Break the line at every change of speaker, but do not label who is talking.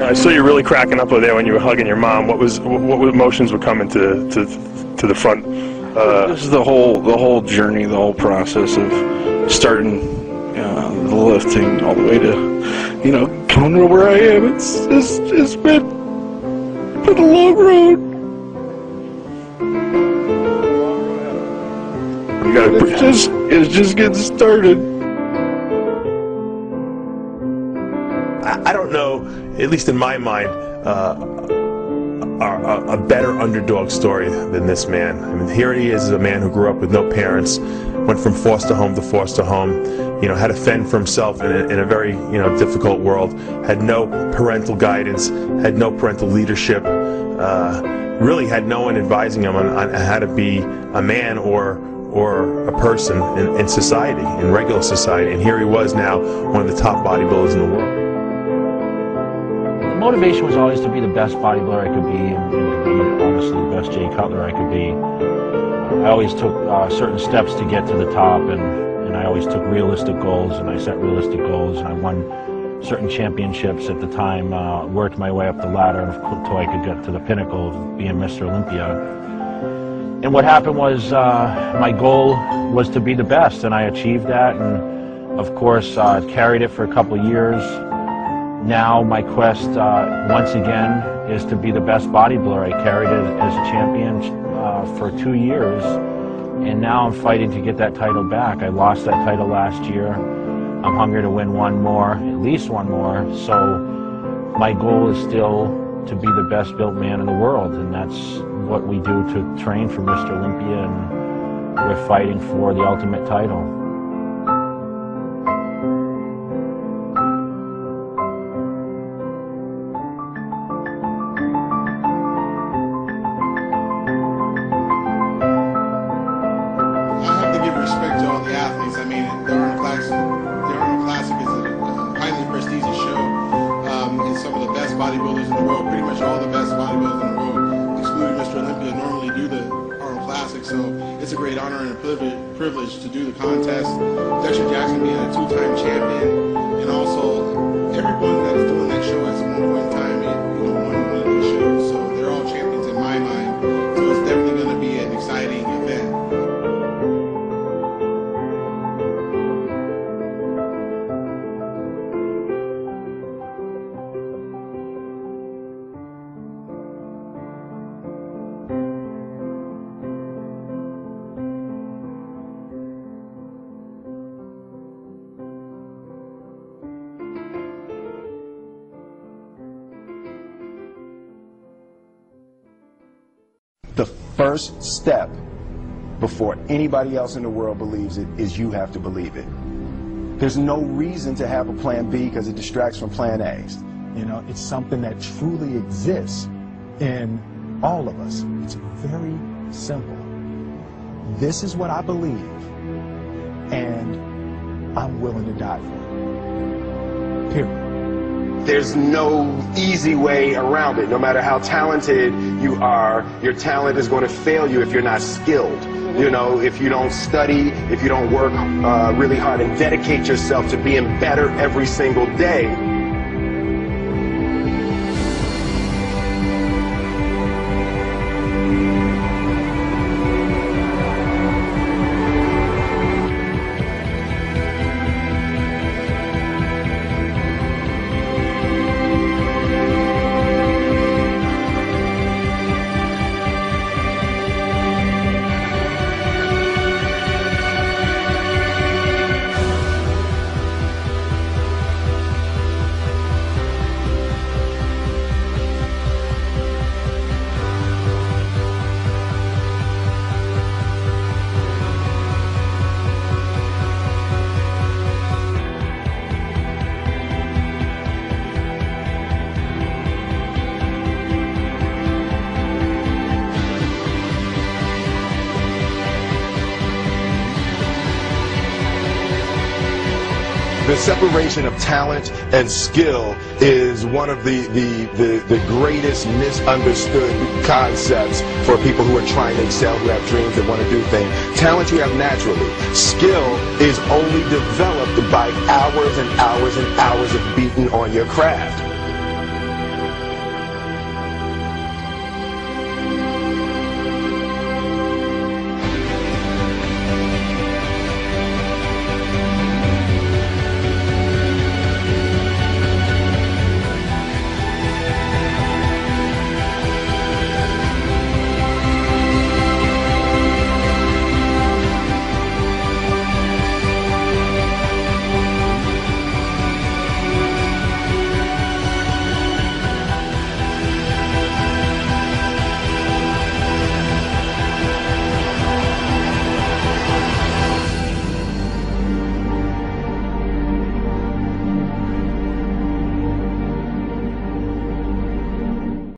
I saw you really cracking up over there when you were hugging your mom. What emotions were coming to the front?
This is the whole journey, the whole process of starting the lifting all the way to, coming to where I am. It's been a long road. It's just getting started.
I don't know, at least in my mind, a better underdog story than this man. I mean, here he is, a man who grew up with no parents, went from foster home to foster home, had to fend for himself in a very, difficult world, had no parental guidance, had no parental leadership, really had no one advising him on how to be a man or a person in society, in regular society. And here he was now, one of the top bodybuilders in the world.
The motivation was always to be the best bodybuilder I could be, and to be, honestly, the best Jay Cutler I could be. I always took certain steps to get to the top, and I always took realistic goals, and I set realistic goals, and I won certain championships at the time, worked my way up the ladder until I could get to the pinnacle of being Mr. Olympia. And what happened was my goal was to be the best, and I achieved that, and of course carried it for a couple of years. Now my quest once again is to be the best bodybuilder. I carried it as a champion for 2 years, and now I'm fighting to get that title back. I lost that title last year. I'm hungry to win one more, at least one more. So my goal is still to be the best built man in the world, and that's what we do to train for Mr. Olympia, and we're fighting for the ultimate title.
I have to give respect to all the athletes. I mean, the Arnold Classic is a highly prestigious show. And some of the best bodybuilders in the world, pretty much all the best bodybuilders in the world, excluding Mr. Olympia, normally do the Arnold Classic. So it's a great honor and a privilege to do the contest. Dexter Jackson being a two-time champion, and also everyone that's doing that show at one point in time, won one of these shows. So they're all champions in my mind. So it's definitely going to be an exciting event.
The first step before anybody else in the world believes it is you have to believe it. There's no reason to have a plan B because it distracts from plan A.
It's something that truly exists in all of us. It's very simple. This is what I believe, and I'm willing to die for it. Period.
There's no easy way around it. No matter how talented you are, your talent is going to fail you if you're not skilled. If you don't study, if you don't work really hard and dedicate yourself to being better every single day. The separation of talent and skill is one of the greatest misunderstood concepts for people who are trying to excel, who have dreams, that want to do things. Talent you have naturally. Skill is only developed by hours and hours and hours of beating on your craft.